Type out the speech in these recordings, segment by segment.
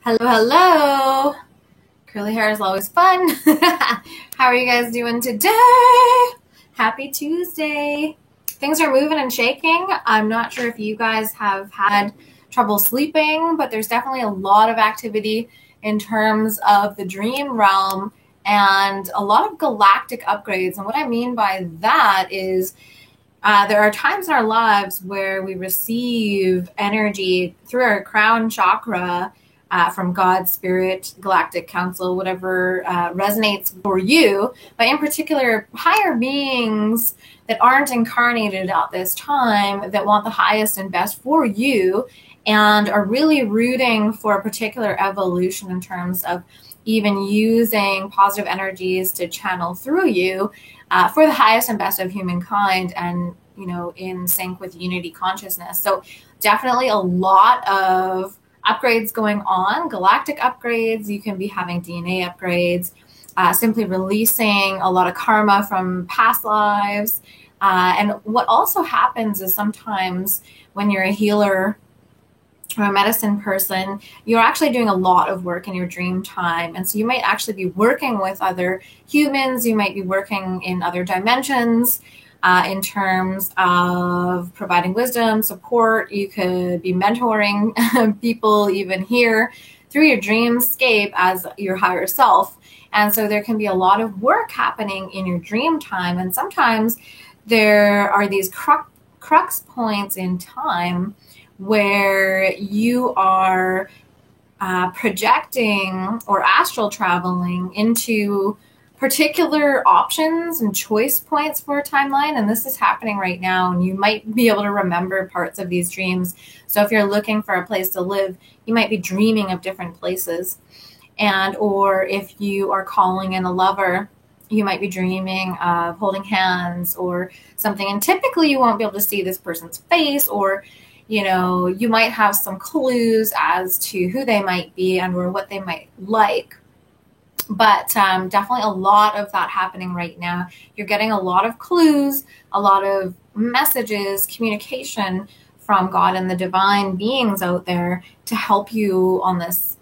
Hello, hello. Curly hair is always fun. How are you guys doing today? Happy Tuesday. Things are moving and shaking. I'm not sure if you guys have had trouble sleeping, but there's definitely a lot of activity in terms of the dream realm and a lot of galactic upgrades. And what I mean by that is there are times in our lives where we receive energy through our crown chakra from God, Spirit, Galactic Council, whatever resonates for you, but in particular, higher beings that aren't incarnated at this time that want the highest and best for you and are really rooting for a particular evolution in terms of even using positive energies to channel through you for the highest and best of humankind and, in sync with unity consciousness. So definitely a lot of upgrades going on, galactic upgrades. You can be having DNA upgrades, simply releasing a lot of karma from past lives. And what also happens is sometimes when you're a healer or a medicine person, you're actually doing a lot of work in your dream time. And so you might actually be working with other humans. You might be working in other dimensions in terms of providing wisdom, support. You could be mentoring people even here through your dreamscape as your higher self. And so there can be a lot of work happening in your dream time. And sometimes there are these crux points in time where you are projecting or astral traveling into particular options and choice points for a timeline. And this is happening right now. And you might be able to remember parts of these dreams. So if you're looking for a place to live, you might be dreaming of different places. Or if you are calling in a lover, you might be dreaming of holding hands or something. And typically you won't be able to see this person's face, or you might have some clues as to who they might be and or what they might like. But definitely a lot of that happening right now. You're getting a lot of clues, a lot of messages, communication from God and the divine beings out there to help you on this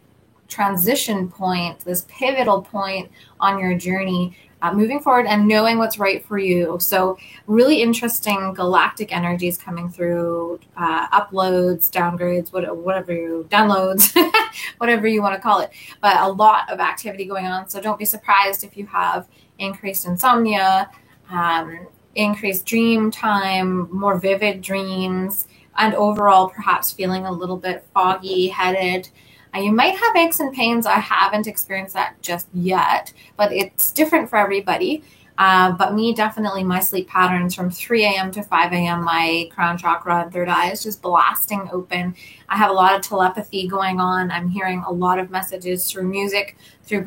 transition point, this pivotal point on your journey, moving forward and knowing what's right for you. So really interesting galactic energies coming through, uploads, downgrades, whatever you downloads, whatever you want to call it. But a lot of activity going on. So don't be surprised if you have increased insomnia, increased dream time, more vivid dreams, and overall perhaps feeling a little bit foggy headed. You might have aches and pains. I haven't experienced that just yet, but it's different for everybody. But me, definitely my sleep patterns from 3 a.m. to 5 a.m., my crown chakra and third eye is just blasting open. I have a lot of telepathy going on. I'm hearing a lot of messages through music, through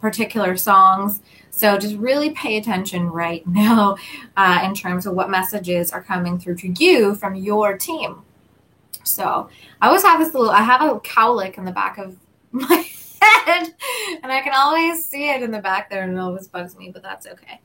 particular songs. So just really pay attention right now in terms of what messages are coming through to you from your team. So I always have I have a cowlick in the back of my head, and I can always see it in the back there, and it always bugs me, but that's okay.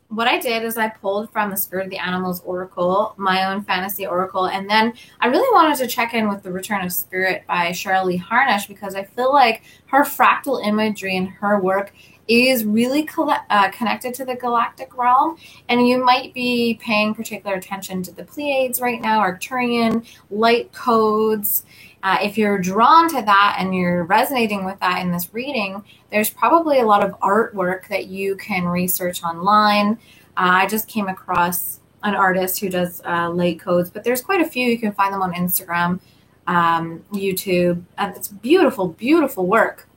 What I did is I pulled from the Spirit of the Animals Oracle, my own fantasy oracle, and then I really wanted to check in with the Return of Spirit by Cheryl Lee Harnish, because I feel like her fractal imagery and her work is really connected to the galactic realm, and you might be paying particular attention to the Pleiades right now, Arcturian, light codes. If you're drawn to that and you're resonating with that in this reading, there's probably a lot of artwork that you can research online. I just came across an artist who does light codes, but there's quite a few. You can find them on Instagram, YouTube, and it's beautiful, beautiful work.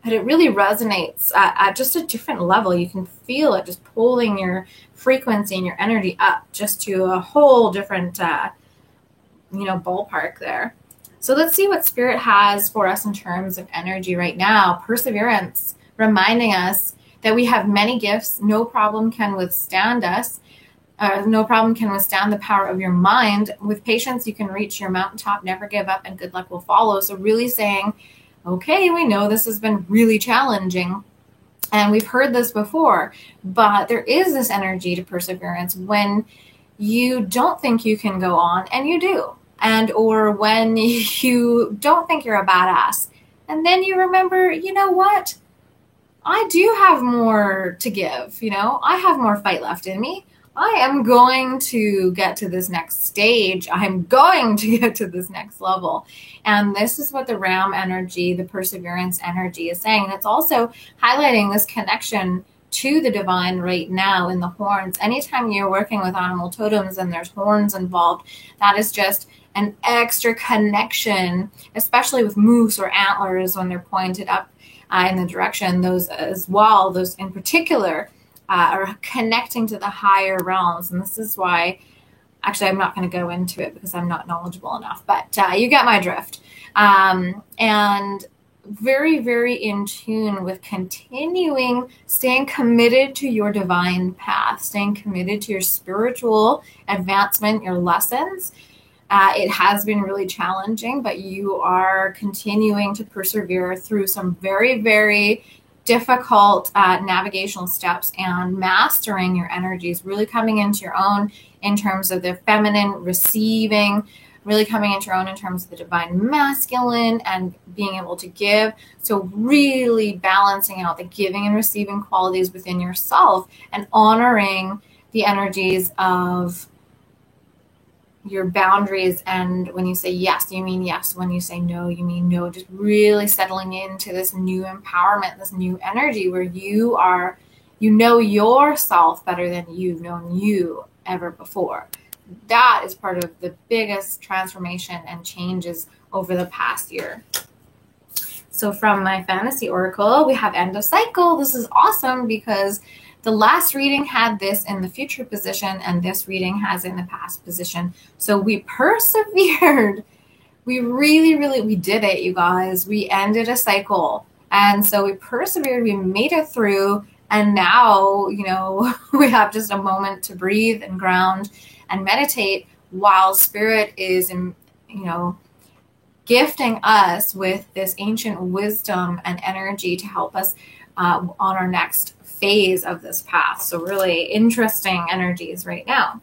But it really resonates at just a different level. You can feel it just pulling your frequency and your energy up just to a whole different, ballpark there. So let's see what Spirit has for us in terms of energy right now. Perseverance, reminding us that we have many gifts. No problem can withstand us. No problem can withstand the power of your mind. With patience, you can reach your mountaintop. Never give up, and good luck will follow. So really saying, okay, we know this has been really challenging, and we've heard this before, but there is this energy to perseverance when you don't think you can go on, and you do. and or when you don't think you're a badass. And then you remember, you know what? I do have more to give, I have more fight left in me. I am going to get to this next stage. I'm going to get to this next level. And this is what the Ram energy, the perseverance energy is saying. And it's also highlighting this connection to the divine right now in the horns. Anytime you're working with animal totems and there's horns involved, that is just an extra connection, especially with moose or antlers when they're pointed up in the direction. Those as well, those in particular, are connecting to the higher realms. And this is why, actually, I'm not going to go into it because I'm not knowledgeable enough, but you get my drift. And very, very in tune with staying committed to your divine path, staying committed to your spiritual advancement, your lessons. It has been really challenging, but you are continuing to persevere through some very, very difficult navigational steps and mastering your energies, really coming into your own in terms of the feminine receiving, really coming into your own in terms of the divine masculine and being able to give. So really balancing out the giving and receiving qualities within yourself and honoring the energies of your boundaries. And when you say yes, you mean yes. When you say no, you mean no. Just really settling into this new empowerment, this new energy where you know yourself better than you've known you ever before. That is part of the biggest transformation and changes over the past year. So from my fantasy oracle, we have end of cycle. This is awesome because the last reading had this in the future position and this reading has it in the past position. So we persevered. We we did it, you guys. We ended a cycle. And so we persevered, we made it through. And now, we have just a moment to breathe and ground and meditate while Spirit is, gifting us with this ancient wisdom and energy to help us on our next phase of this path. So really interesting energies right now.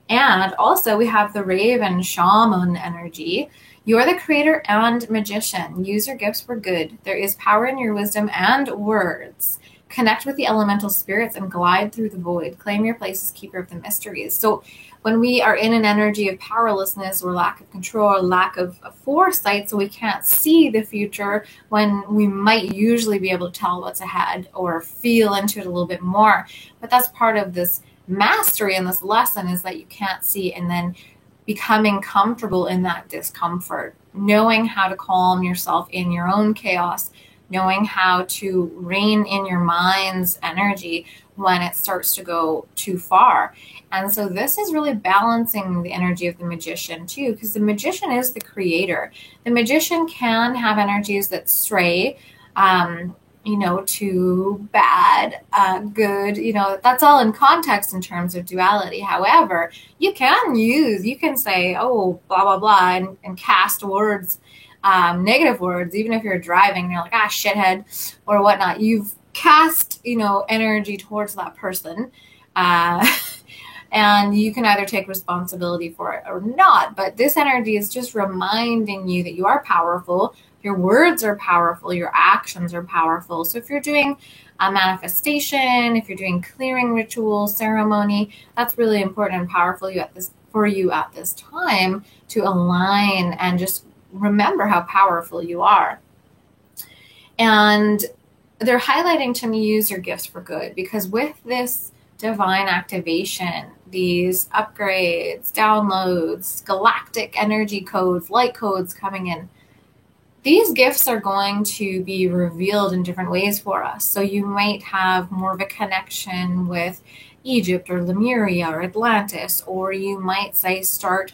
And also we have the Raven Shaman energy. You are the creator and magician. Use your gifts for good. There is power in your wisdom and words. Connect with the elemental spirits and glide through the void. Claim your place as keeper of the mysteries. So when we are in an energy of powerlessness or lack of control or lack of foresight, so we can't see the future, when we might usually be able to tell what's ahead or feel into it a little bit more. But that's part of this mastery and this lesson, is that you can't see, and then becoming comfortable in that discomfort, knowing how to calm yourself in your own chaos, knowing how to rein in your mind's energy when it starts to go too far. And so this is really balancing the energy of the magician too, because the magician is the creator. The magician can have energies that stray, to bad, good, that's all in context in terms of duality. However, you can say, oh, blah, blah, blah, and cast words, negative words, even if you're driving and you're like, shithead or whatnot. You've cast, energy towards that person. And you can either take responsibility for it or not. But this energy is just reminding you that you are powerful. Your words are powerful. Your actions are powerful. So if you're doing a manifestation, if you're doing clearing ritual, ceremony, that's really important and powerful for you at this time to align and just remember how powerful you are. And they're highlighting to me, use your gifts for good, because with this divine activation, these upgrades, downloads, galactic energy codes, light codes coming in, these gifts are going to be revealed in different ways for us. So you might have more of a connection with Egypt or Lemuria or Atlantis, or you might start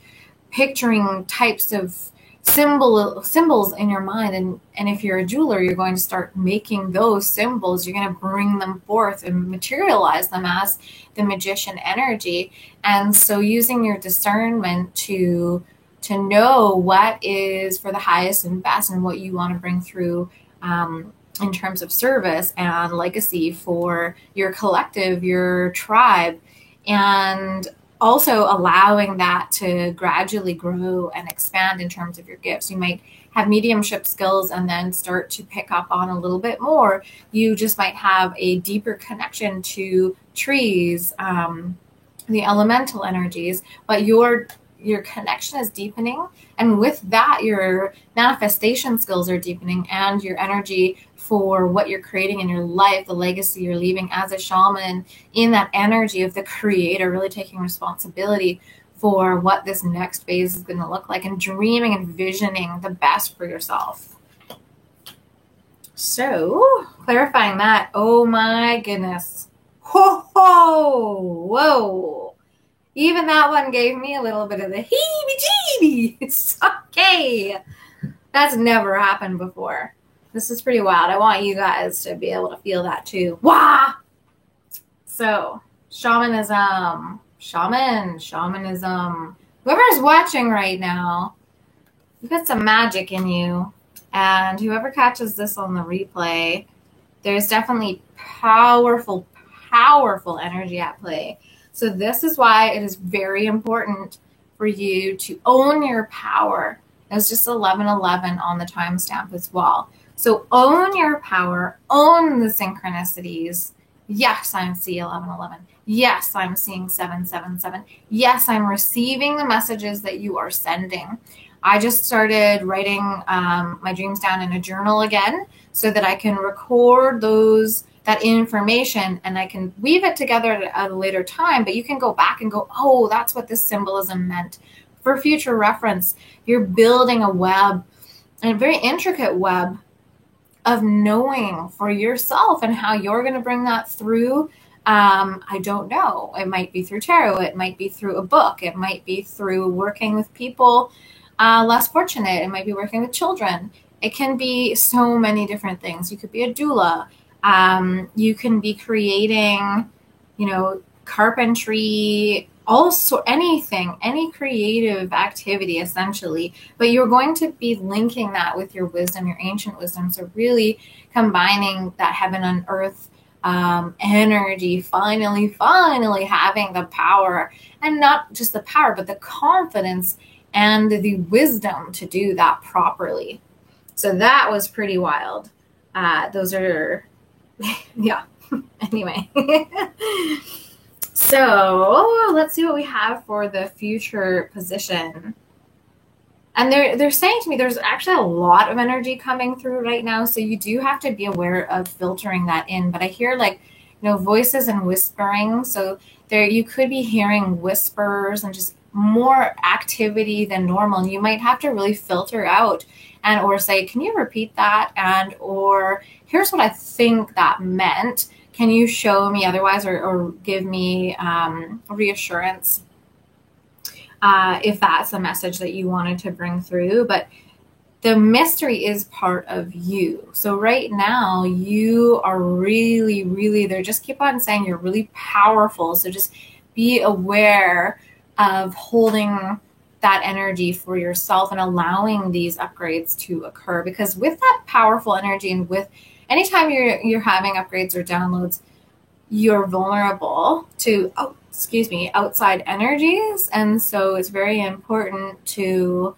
picturing types of symbols in your mind, and if you're a jeweler, you're going to start making those symbols. You're going to bring them forth and materialize them as the magician energy. And so using your discernment to know what is for the highest and best and what you want to bring through in terms of service and legacy for your collective, your tribe. And also allowing that to gradually grow and expand in terms of your gifts. You might have mediumship skills and then start to pick up on a little bit more. You just might have a deeper connection to trees, the elemental energies, but your connection is deepening, and with that your manifestation skills are deepening, and your energy for what you're creating in your life, the legacy you're leaving as a shaman, in that energy of the creator, really taking responsibility for what this next phase is going to look like, and dreaming and visioning the best for yourself. So clarifying that, oh my goodness, whoa, even that one gave me a little bit of the heebie-jeebies. Okay, that's never happened before. This is pretty wild. I want you guys to be able to feel that too. Wah! So, shamanism. Whoever's watching right now, you've got some magic in you. And whoever catches this on the replay, there's definitely powerful energy at play. So this is why it is very important for you to own your power. It's just 11:11 on the timestamp as well. So own your power, own the synchronicities. Yes, I'm seeing 11:11. Yes, I'm seeing 777. Yes, I'm receiving the messages that you are sending. I just started writing my dreams down in a journal again so that I can record that information, and I can weave it together at a later time, but you can go back and go, oh, that's what this symbolism meant. For future reference, you're building a web, a very intricate web of knowing for yourself, and how you're going to bring that through. I don't know. It might be through tarot. It might be through a book. It might be through working with people less fortunate. It might be working with children. It can be so many different things. You could be a doula. You can be creating, carpentry, anything, any creative activity essentially, but you're going to be linking that with your wisdom, your ancient wisdom. So really combining that heaven and earth energy, finally having the power, and not just the power, but the confidence and the wisdom to do that properly. So that was pretty wild. Those are, yeah. Anyway. So let's see what we have for the future position. And they're saying to me, there's actually a lot of energy coming through right now. So you do have to be aware of filtering that in. But I hear voices and whispering. So you could be hearing whispers and just more activity than normal. And you might have to really filter out or say, can you repeat that? Or here's what I think that meant. Can you show me otherwise, or give me reassurance if that's a message that you wanted to bring through? But the mystery is part of you. So right now you are really, they just keep on saying you're really powerful. So just be aware of holding that energy for yourself and allowing these upgrades to occur. Because with that powerful energy, and with anytime you're having upgrades or downloads, you're vulnerable to outside energies. And so it's very important to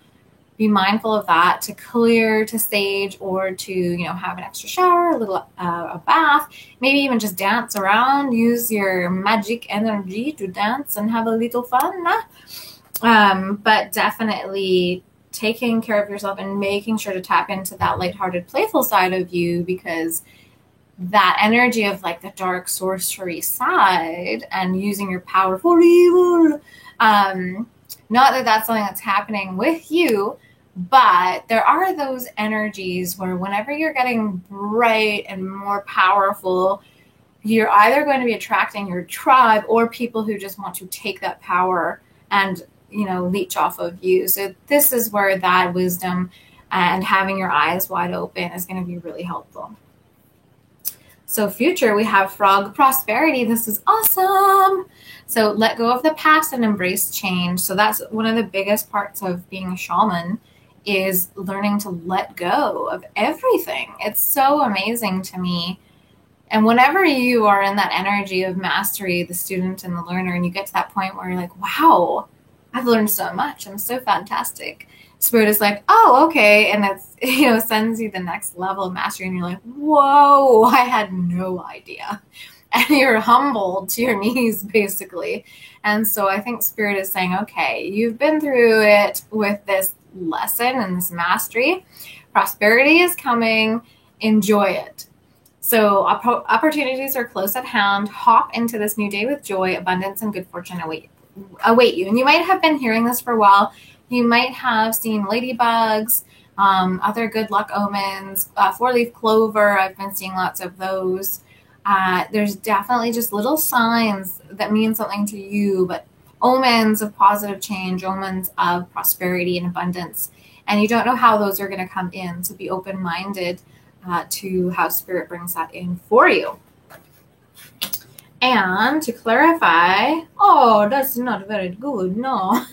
be mindful of that, to clear, to sage, or to have an extra shower, a bath, maybe even just dance around, use your magic energy to dance and have a little fun. But definitely taking care of yourself and making sure to tap into that lighthearted, playful side of you, because that energy of the dark sorcery side and using your power for evil, not that that's something that's happening with you, but there are those energies where whenever you're getting bright and more powerful, you're either going to be attracting your tribe or people who just want to take that power and leech off of you. So this is where that wisdom and having your eyes wide open is going to be really helpful. So future, we have frog prosperity. This is awesome. So let go of the past and embrace change. So that's one of the biggest parts of being a shaman, is learning to let go of everything. It's so amazing to me. And whenever you are in that energy of mastery, the student and the learner, and you get to that point where you're like, wow, I've learned so much. I'm so fantastic. Spirit is like, oh, okay. And that's, sends you the next level of mastery. And you're like, whoa, I had no idea. And you're humbled to your knees, basically. And so I think Spirit is saying, okay, you've been through it with this lesson and this mastery. Prosperity is coming. Enjoy it. So opportunities are close at hand. Hop into this new day with joy, abundance, and good fortune await you. And you might have been hearing this for a while. You might have seen ladybugs, other good luck omens, four-leaf clover. I've been seeing lots of those. There's definitely just little signs that mean something to you, but omens of positive change, omens of prosperity and abundance. And you don't know how those are going to come in. So be open-minded to how Spirit brings that in for you. And to clarify, oh, that's not very good, no.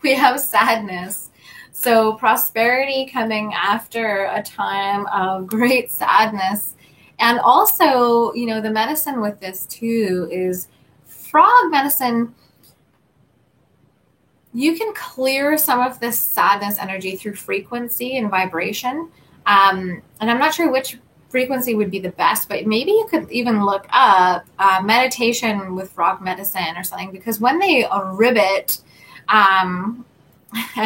We have sadness. So prosperity coming after a time of great sadness. And also, the medicine with this too is frog medicine. You can clear some of this sadness energy through frequency and vibration. And I'm not sure which frequency would be the best, but maybe you could even look up meditation with frog medicine or something, because when they ribbit and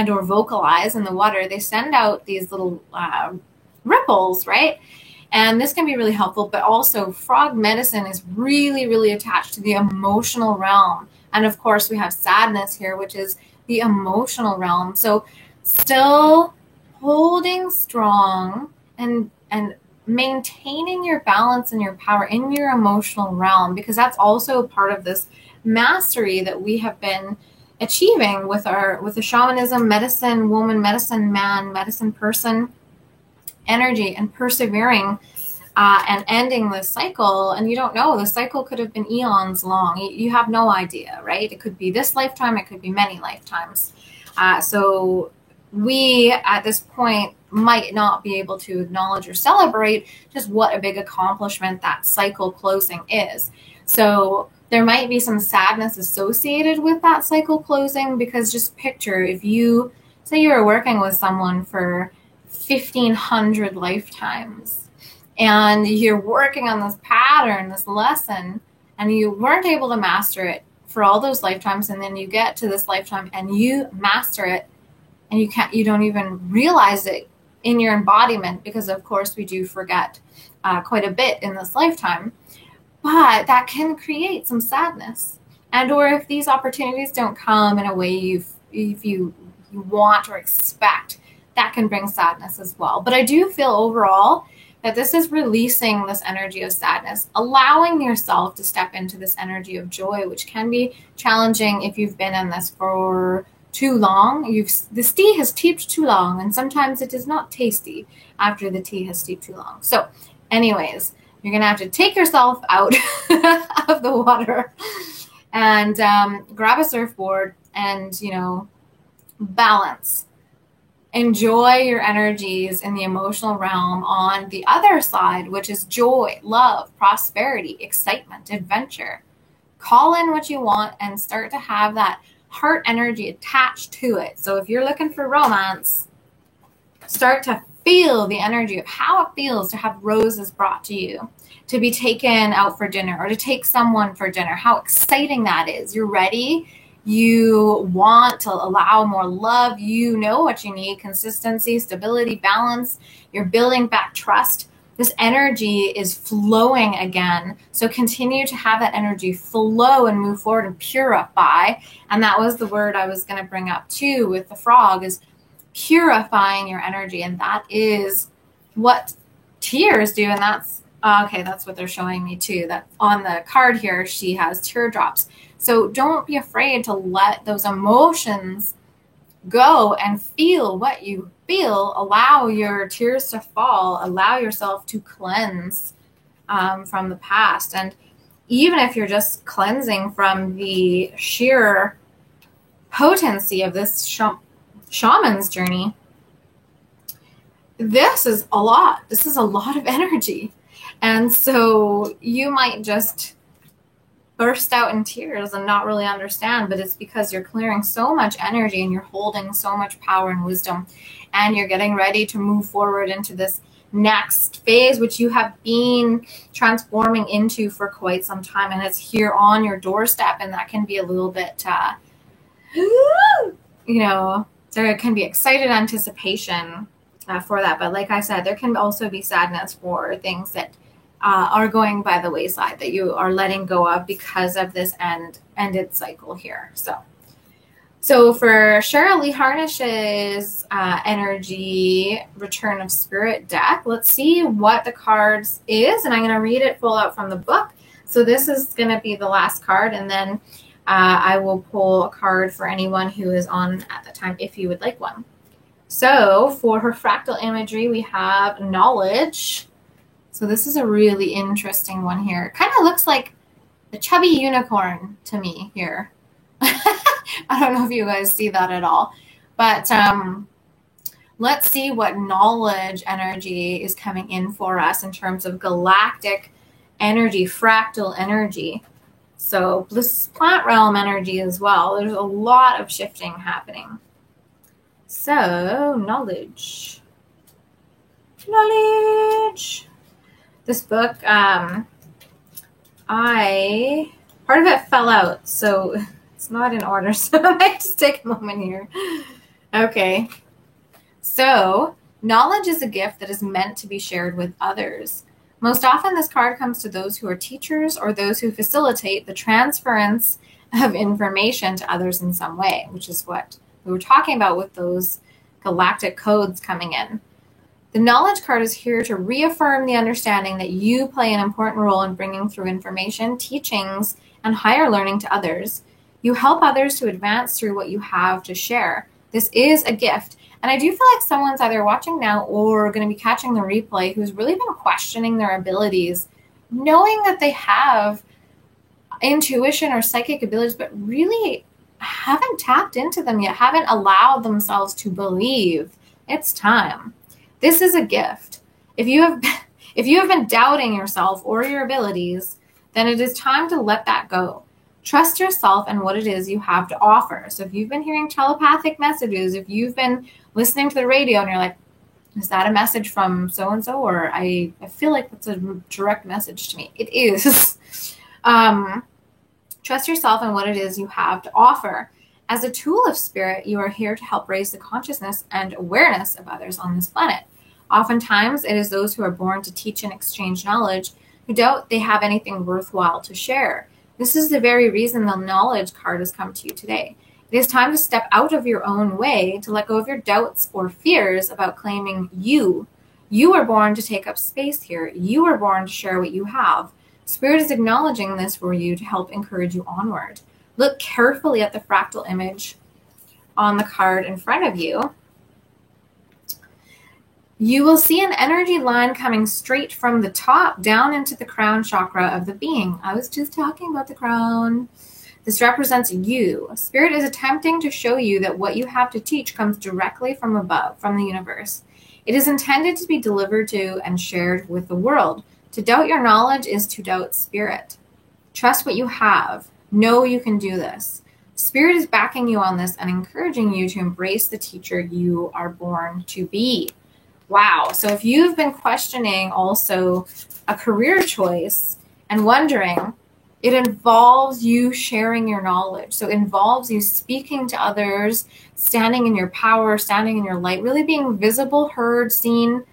or vocalize in the water, they send out these little ripples, right? And this can be really helpful, but also frog medicine is really, really attached to the emotional realm. And of course, we have sadness here, which is the emotional realm. So still holding strong and maintaining your balance and your power in your emotional realm, because that's also part of this mastery that we have been achieving with the shamanism, medicine woman, medicine man, medicine person energy, and persevering and ending the cycle. And you don't know, the cycle could have been eons long. You have no idea, right? It could be this lifetime, it could be many lifetimes. So we at this point might not be able to acknowledge or celebrate just what a big accomplishment that cycle closing is. So there might be some sadness associated with that cycle closing, because just picture, if you say you were working with someone for 1,500 lifetimes and you're working on this pattern, this lesson, and you weren't able to master it for all those lifetimes, and then you get to this lifetime and you master it, and you don't even realize it in your embodiment, because of course we do forget quite a bit in this lifetime, but that can create some sadness. And or if these opportunities don't come in a way you want or expect, that can bring sadness as well. But I do feel overall that this is releasing this energy of sadness, allowing yourself to step into this energy of joy, which can be challenging if you've been in this for too long. This tea has steeped too long, and sometimes it is not tasty after the tea has steeped too long. So anyways, you're going to have to take yourself out of the water and grab a surfboard and, balance. Enjoy your energies in the emotional realm on the other side, which is joy, love, prosperity, excitement, adventure. Call in what you want and start to have that heart energy attached to it. So if you're looking for romance, start to feel the energy of how it feels to have roses brought to you, to be taken out for dinner, or to take someone for dinner. How exciting that is. You're ready. You want to allow more love. You know what you need: consistency, stability, balance. You're building back trust. This energy is flowing again. So continue to have that energy flow and move forward and purify. And that was the word I was going to bring up too with the frog, is purifying your energy. And that is what tears do. And that's what they're showing me too. That on the card here, she has teardrops. So don't be afraid to let those emotions go and feel what you feel. Allow your tears to fall. Allow yourself to cleanse from the past. And even if you're just cleansing from the sheer potency of this shaman's journey, this is a lot. This is a lot of energy. And so you might just burst out in tears and not really understand, but it's because you're clearing so much energy and you're holding so much power and wisdom, and you're getting ready to move forward into this next phase, which you have been transforming into for quite some time, and it's here on your doorstep. And that can be a little bit there can be excited anticipation for that, but like I said, there can also be sadness for things that are going by the wayside, that you are letting go of because of this ended cycle here. So for Cheryl Lee Harnish's energy return of spirit deck, let's see what the cards is, and I'm going to read it full out from the book. So this is going to be the last card, and then I will pull a card for anyone who is on at the time if you would like one. So for her fractal imagery, we have knowledge. So this is a really interesting one here. It kind of looks like a chubby unicorn to me here. I don't know if you guys see that at all. But let's see what knowledge energy is coming in for us in terms of galactic energy, fractal energy. So this is plant realm energy as well. There's a lot of shifting happening. So knowledge. This book, part of it fell out, so it's not in order, so I might just take a moment here. Okay. So, knowledge is a gift that is meant to be shared with others. Most often, this card comes to those who are teachers or those who facilitate the transference of information to others in some way, which is what we were talking about with those galactic codes coming in. The knowledge card is here to reaffirm the understanding that you play an important role in bringing through information, teachings, and higher learning to others. You help others to advance through what you have to share. This is a gift. And I do feel like someone's either watching now or going to be catching the replay who's really been questioning their abilities, knowing that they have intuition or psychic abilities, but really haven't tapped into them yet, haven't allowed themselves to believe. It's time. This is a gift. If you have been doubting yourself or your abilities, then it is time to let that go. Trust yourself and what it is you have to offer. So if you've been hearing telepathic messages, if you've been listening to the radio and you're like, is that a message from so-and-so? Or I feel like that's a direct message to me. It is. Trust yourself and what it is you have to offer. As a tool of spirit, you are here to help raise the consciousness and awareness of others on this planet. Oftentimes, it is those who are born to teach and exchange knowledge who doubt they have anything worthwhile to share. This is the very reason the knowledge card has come to you today. It is time to step out of your own way, to let go of your doubts or fears about claiming you. You were born to take up space here. You were born to share what you have. Spirit is acknowledging this for you to help encourage you onward. Look carefully at the fractal image on the card in front of you. You will see an energy line coming straight from the top down into the crown chakra of the being. I was just talking about the crown. This represents you. Spirit is attempting to show you that what you have to teach comes directly from above, from the universe. It is intended to be delivered to and shared with the world. To doubt your knowledge is to doubt spirit. Trust what you have. Know you can do this. Spirit is backing you on this and encouraging you to embrace the teacher you are born to be. Wow. So if you've been questioning also a career choice and wondering, it involves you sharing your knowledge. So it involves you speaking to others, standing in your power, standing in your light, really being visible, heard, seen.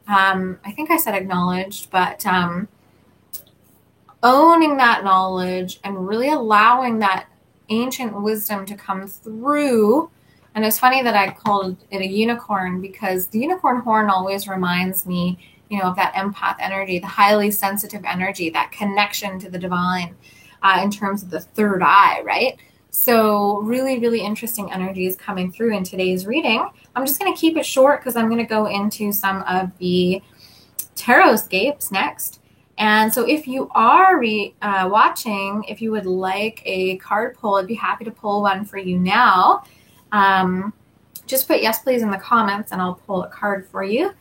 I think I said acknowledged, but owning that knowledge and really allowing that ancient wisdom to come through. And it's funny that I called it a unicorn, because the unicorn horn always reminds me, of that empath energy, the highly sensitive energy, that connection to the divine in terms of the third eye, right? So really, really interesting energies coming through in today's reading. I'm just going to keep it short because I'm going to go into some of the Tarotscapes next. And so if you are watching, if you would like a card pull, I'd be happy to pull one for you now. Just put yes, please in the comments and I'll pull a card for you.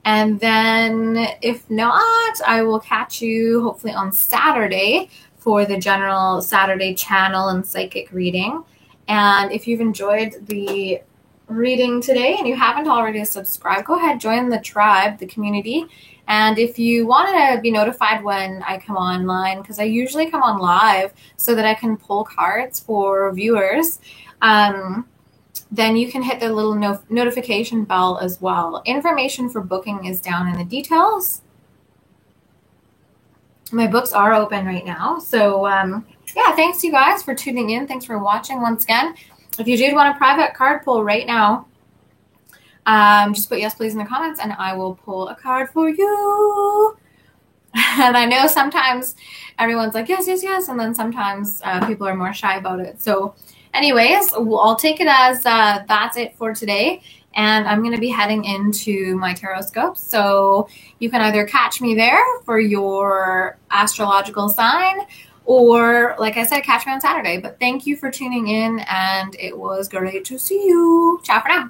And then if not, I will catch you hopefully on Saturday for the general Saturday channel and psychic reading. And if you've enjoyed the reading today and you haven't already subscribed, go ahead, join the tribe, the community. And if you want to be notified when I come online, because I usually come on live so that I can pull cards for viewers, then you can hit the little notification bell as well. Information for booking is down in the details. My books are open right now. So yeah, thanks you guys for tuning in. Thanks for watching once again. If you did want a private card pull right now, just put yes please in the comments and I will pull a card for you. And I know sometimes everyone's like, yes, yes, yes. And then sometimes people are more shy about it. So anyways, I'll take it as that's it for today. And I'm going to be heading into my tarot scope. So you can either catch me there for your astrological sign, or like I said, catch me on Saturday. But thank you for tuning in, and it was great to see you. Ciao for now.